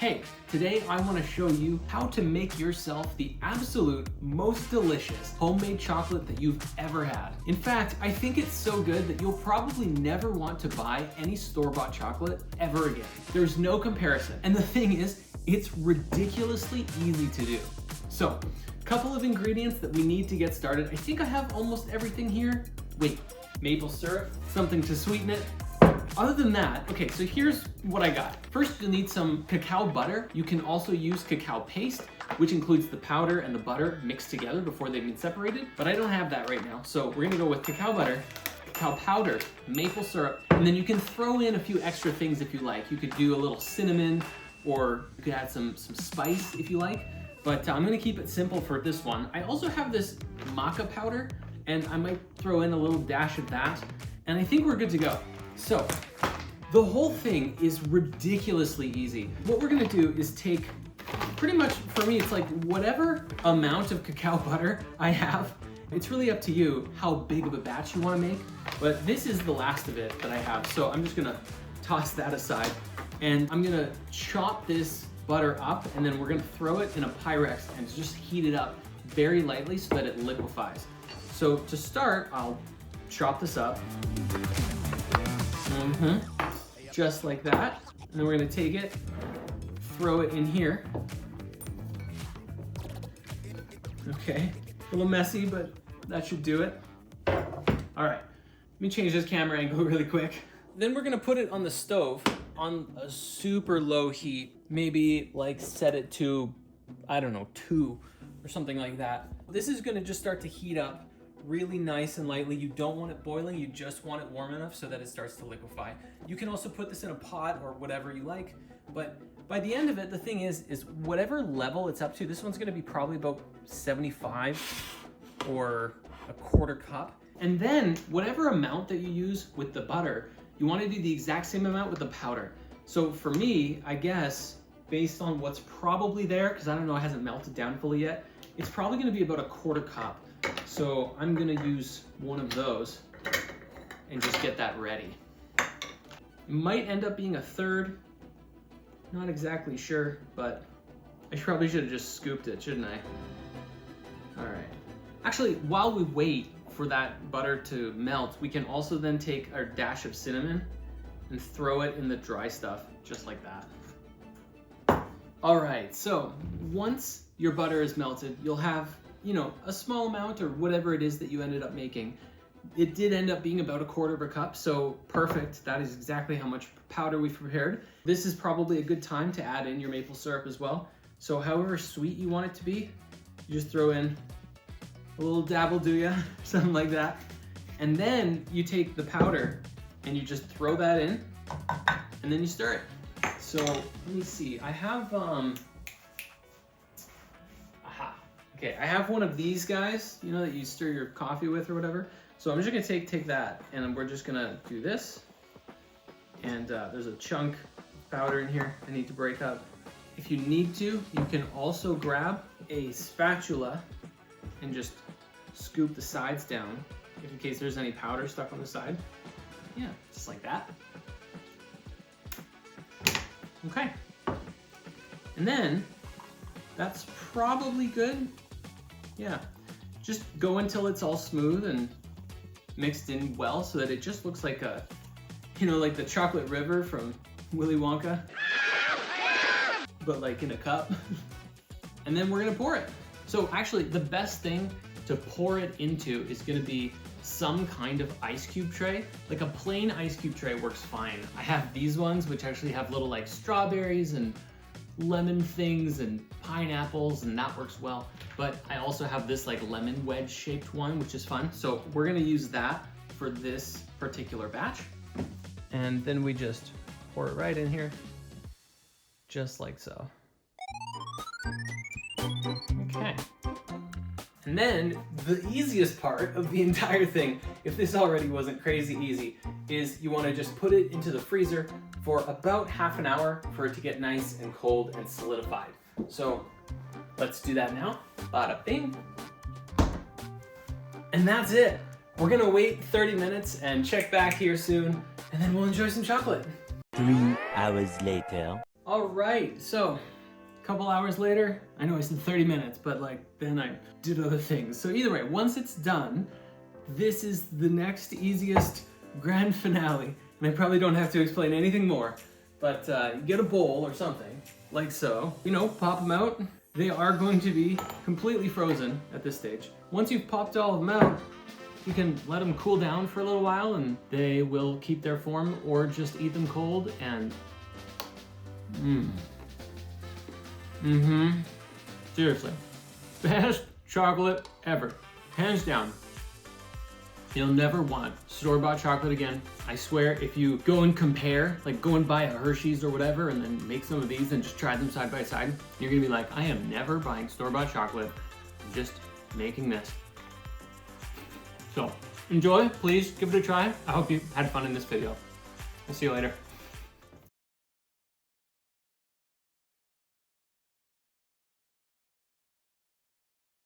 Hey, today I want to show you how to make yourself the absolute most delicious homemade chocolate that you've ever had. In fact, I think it's so good that you'll probably never want to buy any store-bought chocolate ever again. There's no comparison. And the thing is, it's ridiculously easy to do. So, a couple of ingredients that we need to get started. I think I have almost everything here. Wait, maple syrup, something to sweeten it. Other than that, okay, so here's what I got. First, you'll need some cacao butter. You can also use cacao paste, which includes the powder and the butter mixed together before they've been separated, but I don't have that right now. So we're gonna go with cacao butter, cacao powder, maple syrup, and then you can throw in a few extra things if you like. You could do a little cinnamon, or you could add some spice if you like, but I'm gonna keep it simple for this one. I also have this maca powder, and I might throw in a little dash of that, and I think we're good to go. So, the whole thing is ridiculously easy. What we're gonna do is take, pretty much for me, it's like whatever amount of cacao butter I have, it's really up to you how big of a batch you wanna make, but this is the last of it that I have. So I'm just gonna toss that aside, and I'm gonna chop this butter up, and then we're gonna throw it in a Pyrex and just heat it up very lightly so that it liquefies. So to start, I'll chop this up. Just like that. And then we're gonna take it, throw it in here. Okay, a little messy, but that should do it. All right, let me change this camera angle really quick. Then we're gonna put it on the stove on a super low heat. Maybe like set it to, I don't know, 2 or something like that. This is gonna just start to heat up really nice and lightly. You don't want it boiling, you just want it warm enough so that it starts to liquefy. You can also put this in a pot or whatever you like, but by the end of it, the thing is whatever level it's up to, this one's gonna be probably about 75 or a quarter cup. And then whatever amount that you use with the butter, you wanna do the exact same amount with the powder. So for me, I guess, based on what's probably there, because I don't know, it hasn't melted down fully yet, it's probably gonna be about a quarter cup. So I'm gonna use one of those and just get that ready. It might end up being a third, not exactly sure, but I probably should have just scooped it, shouldn't I? All right. Actually, while we wait for that butter to melt, we can also then take our dash of cinnamon and throw it in the dry stuff, just like that. All right, so once your butter is melted, you'll have, you know, a small amount or whatever it is that you ended up making. It did end up being about a quarter of a cup, so perfect. That is exactly how much powder we've prepared. This is probably a good time to add in your maple syrup as well. So however sweet you want it to be, you just throw in a little dabble, do ya? Something like that. And then you take the powder and you just throw that in, and then you stir it. So let me see, I have, okay, I have one of these guys, you know, that you stir your coffee with or whatever. So I'm just gonna take that, and we're just gonna do this. And there's a chunk of powder in here I need to break up. If you need to, you can also grab a spatula and just scoop the sides down, if in case there's any powder stuck on the side. Yeah, just like that. Okay. And then, that's probably good. Yeah, just go until it's all smooth and mixed in well so that it just looks like a, you know, like the chocolate river from Willy Wonka, but like in a cup. And then we're gonna pour it. So actually the best thing to pour it into is gonna be some kind of ice cube tray. Like a plain ice cube tray works fine. I have these ones which actually have little like strawberries and lemon things and pineapples, and that works well. But I also have this like lemon wedge shaped one, which is fun. So we're gonna use that for this particular batch. And then we just pour it right in here, just like so. Okay. And then the easiest part of the entire thing, if this already wasn't crazy easy, is you wanna just put it into the freezer for about half an hour for it to get nice and cold and solidified. So let's do that now. Bada bing. And that's it. We're gonna wait 30 minutes and check back here soon, and then we'll enjoy some chocolate. 3 hours later. All right, so a couple hours later, I know I said 30 minutes, but like then I did other things. So either way, once it's done, this is the next easiest grand finale. And I probably don't have to explain anything more, but you get a bowl or something, like so. You know, pop them out. They are going to be completely frozen at this stage. Once you've popped all of them out, you can let them cool down for a little while and they will keep their form, or just eat them cold and seriously, best chocolate ever, hands down. You'll never want store-bought chocolate again. I swear, if you go and compare, like go and buy a Hershey's or whatever and then make some of these and just try them side by side, you're gonna be like, I am never buying store-bought chocolate, I'm just making this. So enjoy, please give it a try. I hope you had fun in this video. I'll see you later.